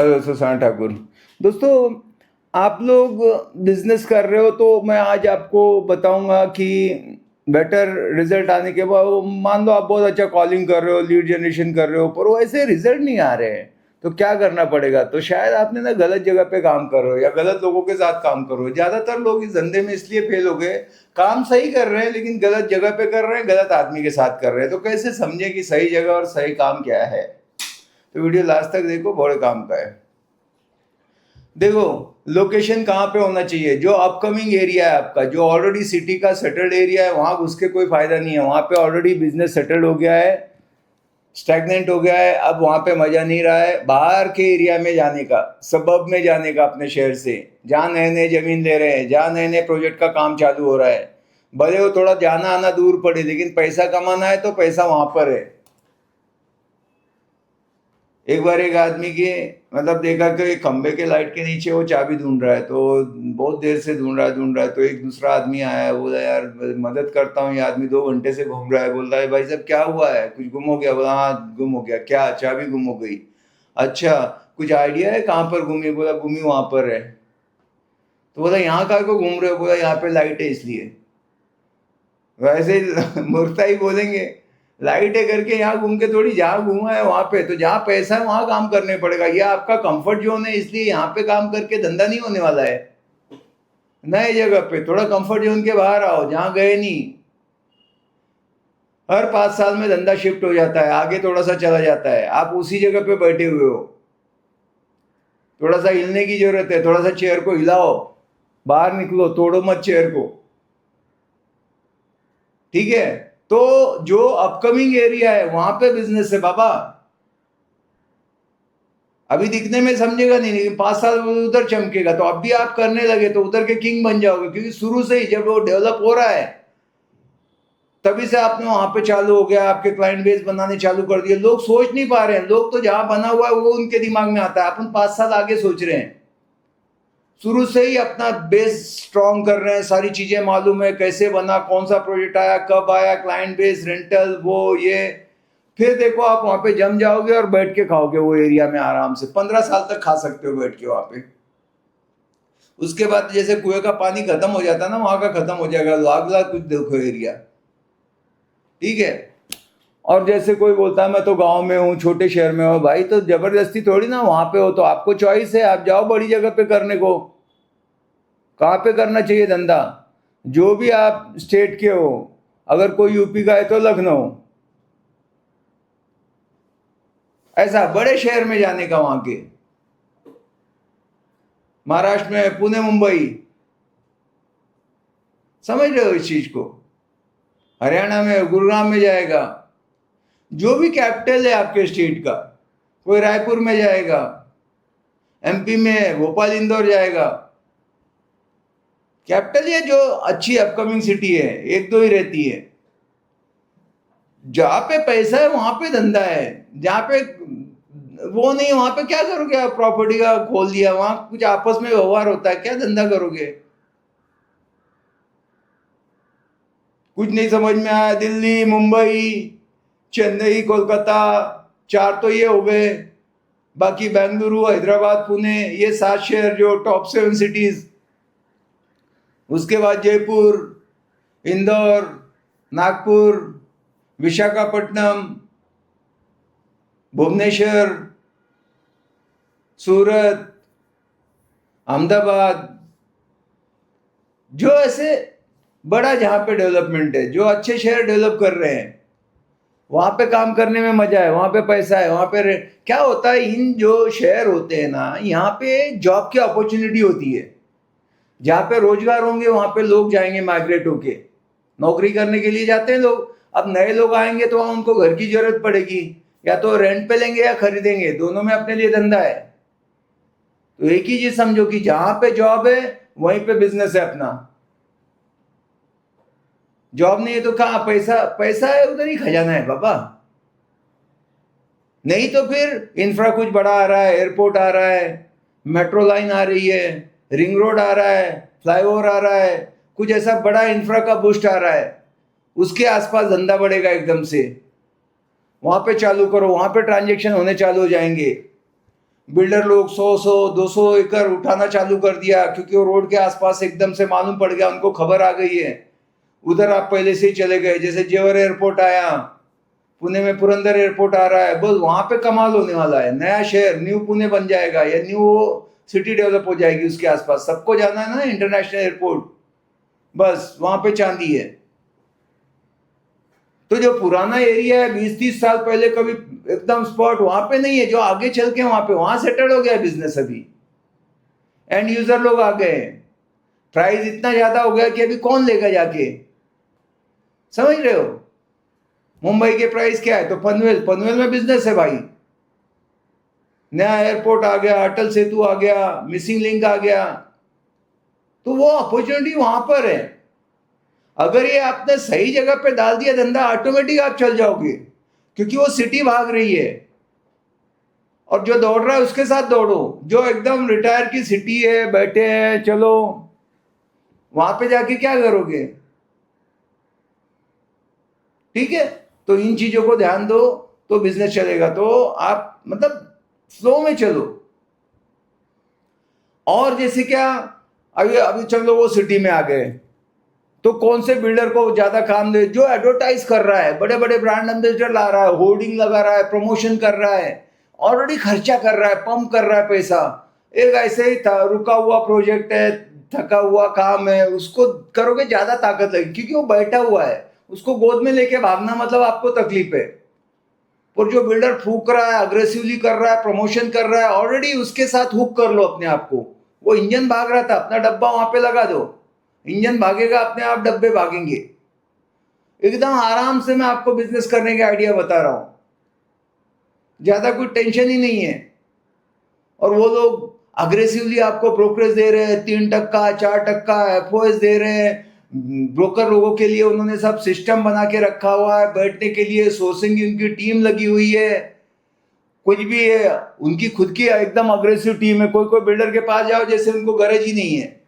Hello Sushant Thakur. दोस्तों, आप लोग बिजनेस कर रहे हो तो मैं आज आपको बताऊंगा कि बेटर रिजल्ट आने के बाद, मान लो आप बहुत अच्छा कॉलिंग कर रहे हो, लीड जनरेशन कर रहे हो, पर वो ऐसे रिजल्ट नहीं आ रहे हैं, तो क्या करना पड़ेगा? तो शायद आपने ना गलत जगह पे काम कर रहे हो या गलत लोगों के साथ काम कर रहे हो। ज्यादातर लोग इस धंधे में इसलिए फेल हो गए, काम सही कर रहे हैं लेकिन गलत जगह पे कर रहे हैं, गलत आदमी के साथ कर रहे हैं। तो कैसे समझे कि सही जगह और सही काम क्या है? तो वीडियो लास्ट तक देखो, बड़े काम का है। देखो, लोकेशन कहाँ पे होना चाहिए? जो अपकमिंग एरिया है आपका, जो ऑलरेडी सिटी का सेटल्ड एरिया है, वहां घुस के कोई फायदा नहीं है। वहां पे ऑलरेडी बिजनेस सेटल्ड हो गया है, स्टैग्नेंट हो गया है, अब वहां पे मजा नहीं रहा है। बाहर के एरिया में जाने का, सबब में जाने का, अपने शहर से, जहाँ नए नए जमीन ले रहे हैं, जहाँ नए नए प्रोजेक्ट का काम चालू हो रहा है, भले वो थोड़ा जाना आना दूर पड़े, लेकिन पैसा कमाना है तो पैसा वहां पर है। एक बार एक आदमी की, मतलब देखा कि खंबे के लाइट के नीचे वो चाबी ढूंढ रहा है, तो बहुत देर से ढूंढ रहा है, तो एक दूसरा आदमी आया, बोला यार मदद करता हूँ, ये आदमी 2 घंटे से घूम रहा है। बोल रहा है भाई साहब क्या हुआ है, कुछ गुम हो गया? बोला हाँ गुम हो गया। क्या? चाबी गुम हो गई। अच्छा, कुछ आइडिया है कहाँ पर घूमी? बोला घूमी वहां पर है। तो बोला यहाँ कहाँ को घूम रहे हो? बोला यहाँ पे लाइट है इसलिए। वैसे मूर्खता ही बोलेंगे, लाइट है करके यहाँ घूम के थोड़ी, जहाँ घूमा है वहां पे, तो जहाँ पैसा है वहां काम करने पड़ेगा। यह आपका कंफर्ट जोन है, इसलिए यहाँ पे काम करके धंधा नहीं होने वाला है। नए जगह पे थोड़ा कंफर्ट जोन के बाहर आओ, जहाँ गए नहीं। हर 5 साल में धंधा शिफ्ट हो जाता है, आगे थोड़ा सा चला जाता है, आप उसी जगह पे बैठे हुए हो। थोड़ा सा हिलने की जरूरत है, थोड़ा सा चेयर को हिलाओ, बाहर निकलो, तोड़ो मत चेयर को। ठीक है? तो जो अपकमिंग एरिया है वहां पे बिजनेस है बाबा। अभी दिखने में समझेगा नहीं, लेकिन 5 साल उधर चमकेगा, तो अब भी आप करने लगे तो उधर के किंग बन जाओगे, क्योंकि शुरू से ही जब वो डेवलप हो रहा है तभी से आपने वहां पे चालू हो गया, आपके क्लाइंट बेस बनाने चालू कर दिए। लोग सोच नहीं पा रहे हैं, लोग तो जहां बना हुआ है वो उनके दिमाग में आता है, अपन 5 साल आगे सोच रहे हैं। शुरू से ही अपना बेस स्ट्रॉन्ग कर रहे हैं, सारी चीजें मालूम है, कैसे बना, कौन सा प्रोजेक्ट आया, कब आया, क्लाइंट बेस, रेंटल, वो ये। फिर देखो आप वहां पे जम जाओगे और बैठ के खाओगे वो एरिया में आराम से, 15 साल तक खा सकते हो बैठ के वहां पे। उसके बाद जैसे कुएं का पानी खत्म हो जाता है ना, वहां का खत्म हो जाएगा, अगला कुछ देखो एरिया। ठीक है? और जैसे कोई बोलता है मैं तो गांव में हूँ, छोटे शहर में हूँ, भाई तो जबरदस्ती थोड़ी ना वहां पे हो, तो आपको चॉइस है, आप जाओ बड़ी जगह पे करने को। कहाँ पे करना चाहिए धंधा? जो भी आप स्टेट के हो, अगर कोई यूपी का है तो लखनऊ, ऐसा बड़े शहर में जाने का, वहां के महाराष्ट्र में पुणे, मुंबई, समझ रहे हो इस चीज को? हरियाणा में गुरुग्राम में जाएगा, जो भी कैपिटल है आपके स्टेट का, कोई रायपुर में जाएगा, एमपी में भोपाल, इंदौर जाएगा। कैपिटल ये जो अच्छी अपकमिंग सिटी है, एक दो ही रहती है। जहां पे पैसा है वहां पे धंधा है, जहां पे वो नहीं वहां पे क्या करोगे? आप प्रॉपर्टी का खोल दिया, वहां कुछ आपस में व्यवहार होता है, क्या धंधा करोगे? कुछ नहीं समझ में आया। दिल्ली, मुंबई, चेन्नई, कोलकाता, 4 तो ये हो गए। बाकी बेंगलुरु, हैदराबाद, पुणे, ये 7 शहर जो टॉप 7 सिटीज। उसके बाद जयपुर, इंदौर, नागपुर, विशाखापट्टनम, भुवनेश्वर, सूरत, अहमदाबाद, जो ऐसे बड़ा जहां पे डेवलपमेंट है, जो अच्छे शहर डेवलप कर रहे हैं, वहां पे काम करने में मजा है, वहां पे पैसा है, वहां पे क्या होता है, इन जो शहर होते हैं ना, यहाँ पे जॉब की अपॉर्चुनिटी होती है। जहाँ पे रोजगार होंगे वहां पे लोग जाएंगे, माइग्रेट होके नौकरी करने के लिए जाते हैं लोग। अब नए लोग आएंगे तो वहां उनको घर की जरूरत पड़ेगी, या तो रेंट पे लेंगे या खरीदेंगे, दोनों में अपने लिए धंधा है। तो एक ही चीज समझो कि जहां पे जॉब है वहीं पे बिजनेस है अपना। जॉब नहीं है तो कहाँ पैसा? पैसा है उधर ही खजाना है बाबा। नहीं तो फिर इंफ्रा कुछ बड़ा आ रहा है, एयरपोर्ट आ रहा है, मेट्रो लाइन आ रही है, रिंग रोड आ रहा है, फ्लाईओवर आ रहा है, कुछ ऐसा बड़ा इंफ्रा का बूस्ट आ रहा है, उसके आसपास धंधा बढ़ेगा एकदम से। वहां पे चालू करो, वहां पे ट्रांजेक्शन होने चालू हो जाएंगे। बिल्डर लोग 100 200 एकड़ उठाना चालू कर दिया, क्योंकि वो रोड के आसपास एकदम से मालूम पड़ गया, उनको खबर आ गई है। उधर आप पहले से ही चले गए, जैसे जेवर एयरपोर्ट आया, पुणे में पुरंदर एयरपोर्ट आ रहा है, बस वहां पे कमाल होने वाला है। नया शहर न्यू पुणे बन जाएगा, या न्यू सिटी डेवलप हो जाएगी उसके आसपास। सबको जाना है ना इंटरनेशनल एयरपोर्ट, बस वहां पे चांदी है। तो जो पुराना एरिया है 20-30 साल पहले कभी एकदम स्पॉट वहां पे नहीं है, जो आगे चल के वहां पे वहां सेटल हो गया बिजनेस। अभी एंड यूजर लोग आ गए, प्राइस इतना ज्यादा हो गया कि अभी कौन लेगा जाके, समझ रहे हो। मुंबई के प्राइस क्या है, तो पनवेल, पनवेल में बिजनेस है भाई। नया एयरपोर्ट आ गया, अटल सेतु आ गया, मिसिंग लिंक आ गया, तो वो अपॉर्चुनिटी वहां पर है। अगर ये आपने सही जगह पे डाल दिया धंधा, ऑटोमेटिक आप चल जाओगे, क्योंकि वो सिटी भाग रही है। और जो दौड़ रहा है उसके साथ दौड़ो। जो एकदम रिटायर की सिटी है, बैठे हैं, चलो वहां पे जाके क्या करोगे। ठीक है, तो इन चीजों को ध्यान दो तो बिजनेस चलेगा। तो आप मतलब फ्लो में चलो। और जैसे क्या, अभी अभी चलो वो सिटी में आ गए, तो कौन से बिल्डर को ज्यादा काम दे, जो एडवर्टाइज कर रहा है, बड़े बड़े ब्रांड एम्बेसडर ला रहा है, होर्डिंग लगा रहा है, प्रमोशन कर रहा है, ऑलरेडी खर्चा कर रहा है, पंप कर रहा है पैसा। एक ऐसे ही था, रुका हुआ प्रोजेक्ट है, थका हुआ काम है, उसको करोगे ज्यादा ताकत लगेगी, क्योंकि वो बैठा हुआ है। उसको गोद में लेके भागना मतलब आपको तकलीफ है। और जो बिल्डर फूक रहा है, अग्रेसिवली कर रहा है, प्रमोशन कर रहा है, ऑलरेडी उसके साथ हुक कर लो अपने आप को। वो इंजन भाग रहा था, अपना डब्बा वहां पे लगा दो, इंजन भागेगा, अपने आप डब्बे भागेंगे। एकदम आराम से मैं आपको बिजनेस करने के आइडिया बता रहा हूं, ज्यादा कोई टेंशन ही नहीं है। और वो लोग अग्रेसिवली आपको ब्रोकरेज दे रहे हैं, 3%, 4% एफओएस दे रहे हैं। ब्रोकर लोगों के लिए उन्होंने सब सिस्टम बना के रखा हुआ है, बैठने के लिए सोर्सिंग की उनकी टीम लगी हुई है। कुछ भी है, उनकी खुद की एकदम अग्रेसिव टीम है। कोई कोई बिल्डर के पास जाओ जैसे उनको गरज ही नहीं है,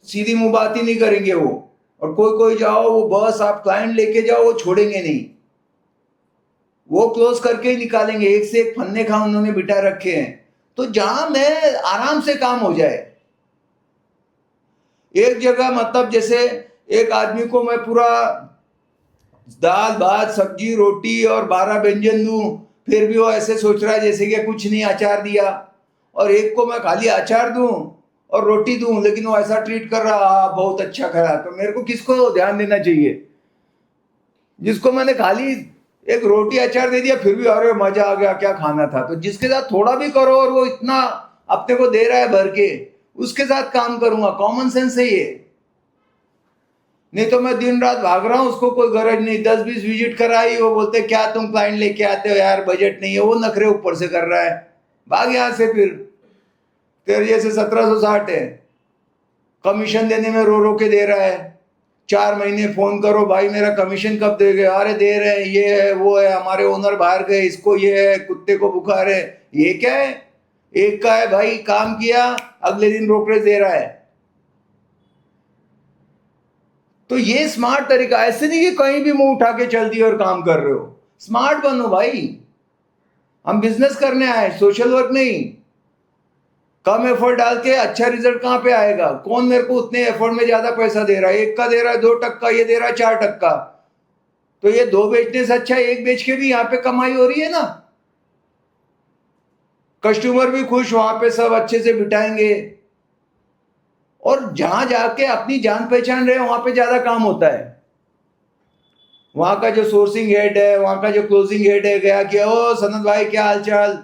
सीधी मुंह बात ही नहीं करेंगे वो। और कोई कोई जाओ, वो बस आप क्लाइंट लेके जाओ, वो छोड़ेंगे नहीं, वो क्लोज करके ही निकालेंगे। एक से एक फन्ने खा उन्होंने बिठा रखे हैं। तो जहां मैं आराम से काम हो जाए, एक जगह मतलब जैसे एक आदमी को मैं पूरा दाल भात सब्जी रोटी और 12 व्यंजन दूं, फिर भी वो ऐसे सोच रहा है जैसे कि कुछ नहीं, अचार दिया। और एक को मैं खाली अचार दूं और रोटी दूं, लेकिन वो ऐसा ट्रीट कर रहा, बहुत अच्छा खा। तो मेरे को किसको ध्यान देना चाहिए, जिसको मैंने खाली एक रोटी अचार दे दिया फिर भी अरे मजा आ गया, क्या खाना था। तो जिसके साथ थोड़ा भी करो और वो इतना अपने को दे रहा है भर के, उसके साथ काम करूंगा। कॉमन सेंस है ये। नहीं तो मैं दिन रात भाग रहा हूं, उसको कोई गरज नहीं, 10-20 विजिट कराई, वो बोलते क्या तुम क्लाइंट लेके आते हो यार, बजट नहीं है, वो नखरे ऊपर से कर रहा है, भाग यहां से। फिर तेरे जैसे 1760 है, कमीशन देने में रो रो के दे रहा है। 4 महीने फोन करो, भाई मेरा कमीशन कब देगे, अरे दे रहे हैं, ये है वो है, हमारे ओनर बाहर गए, इसको ये है, कुत्ते को बुखार है। ये क्या है, एक का है भाई, काम किया अगले दिन ब्रोकरेज दे रहा है। तो ये स्मार्ट तरीका, ऐसे नहीं कि कहीं भी मुंह उठा के चल दिए और काम कर रहे हो। स्मार्ट बनो भाई, हम बिजनेस करने आए, सोशल वर्क नहीं। कम एफर्ट डाल के अच्छा रिजल्ट कहां पे आएगा। कौन मेरे को उतने एफर्ट में ज्यादा पैसा दे रहा है, एक का दे रहा है 2%, ये दे रहा है 4%। तो ये 2 बेचने से अच्छा एक बेच के भी यहां पे कमाई हो रही है ना। कस्टमर भी खुश, वहां पे सब अच्छे से बिठाएंगे। और जहां जाके अपनी जान पहचान रहे वहां पे ज्यादा काम होता है। वहां का जो सोर्सिंग हेड है, वहां का जो क्लोजिंग हेड है, गया कि ओ सनत भाई क्या हाल चाल,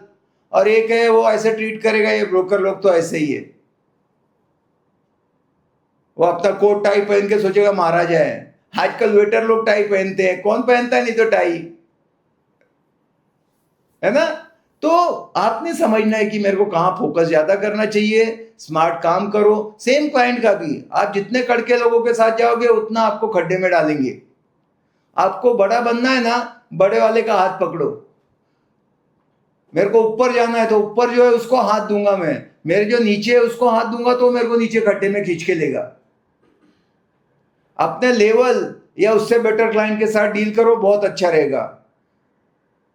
और एक है वो ऐसे ट्रीट करेगा। ये ब्रोकर लोग तो ऐसे ही है, वो अपना कोट टाई पहन के सोचेगा महाराज है। आजकल वेटर लोग टाई पहनते हैं, कौन पहनता है नहीं तो टाई, है ना। तो आपने समझना है कि मेरे को कहां फोकस ज्यादा करना चाहिए। स्मार्ट काम करो। सेम क्लाइंट का भी, आप जितने कड़के लोगों के साथ जाओगे उतना आपको खड्डे में डालेंगे। आपको बड़ा बनना है ना, बड़े वाले का हाथ पकड़ो। मेरे को ऊपर जाना है तो ऊपर जो है उसको हाथ दूंगा मैं, मेरे जो नीचे है उसको हाथ दूंगा तो मेरे को नीचे खड्डे में खींच के लेगा। अपने लेवल या उससे बेटर क्लाइंट के साथ डील करो, बहुत अच्छा रहेगा।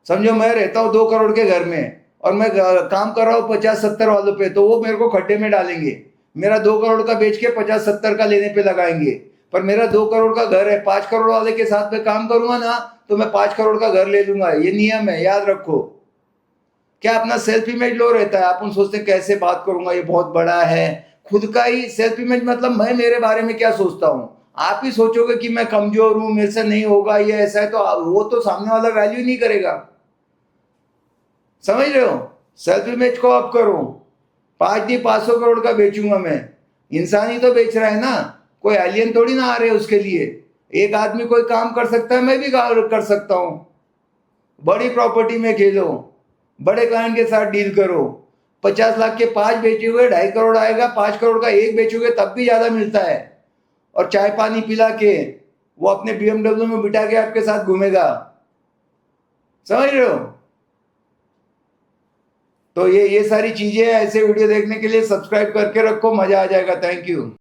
समझो मैं रहता हूं 2 करोड़ के घर में, और मैं काम कर रहा हूँ 50-70 वालों पे, तो वो मेरे को खड्डे में डालेंगे। मेरा 2 करोड़ का बेच के 50-70 का लेने पे लगाएंगे। पर मेरा 2 करोड़ का घर है, 5 करोड़ वाले के साथ में काम करूंगा ना तो मैं 5 करोड़ का घर ले लूंगा। ये नियम है, याद रखो। क्या अपना सेल्फ इमेज लो रहता है, अपन सोचते कैसे बात करूंगा, ये बहुत बड़ा है। खुद का ही सेल्फ इमेज मतलब मैं मेरे बारे में क्या सोचता हूँ। आप ही सोचोगे कि मैं कमजोर हूं, मेरे से नहीं होगा, ये ऐसा है, तो वो तो सामने वाला वैल्यू नहीं करेगा। समझ रहे हो? सेल्फ इमेज को अप करो। 5 नहीं 500 करोड़ का बेचूंगा मैं। इंसान ही तो बेच रहा है ना, कोई एलियन थोड़ी ना आ रहे उसके लिए। एक आदमी कोई काम कर सकता है, मैं भी कर सकता हूं। बड़ी प्रॉपर्टी में खेलो, बड़े क्लाइंट के साथ डील करो। 50 लाख के 5 बेचे हुए 2.5 करोड़ आएगा, 5 करोड़ का एक बेचोगे तब भी ज्यादा मिलता है। और चाय पानी पिला के वो अपने BMW में बिठा के आपके साथ घूमेगा। समझ रहे हो? तो ये सारी चीजें, ऐसे वीडियो देखने के लिए सब्सक्राइब करके रखो, मजा आ जाएगा। Thank you.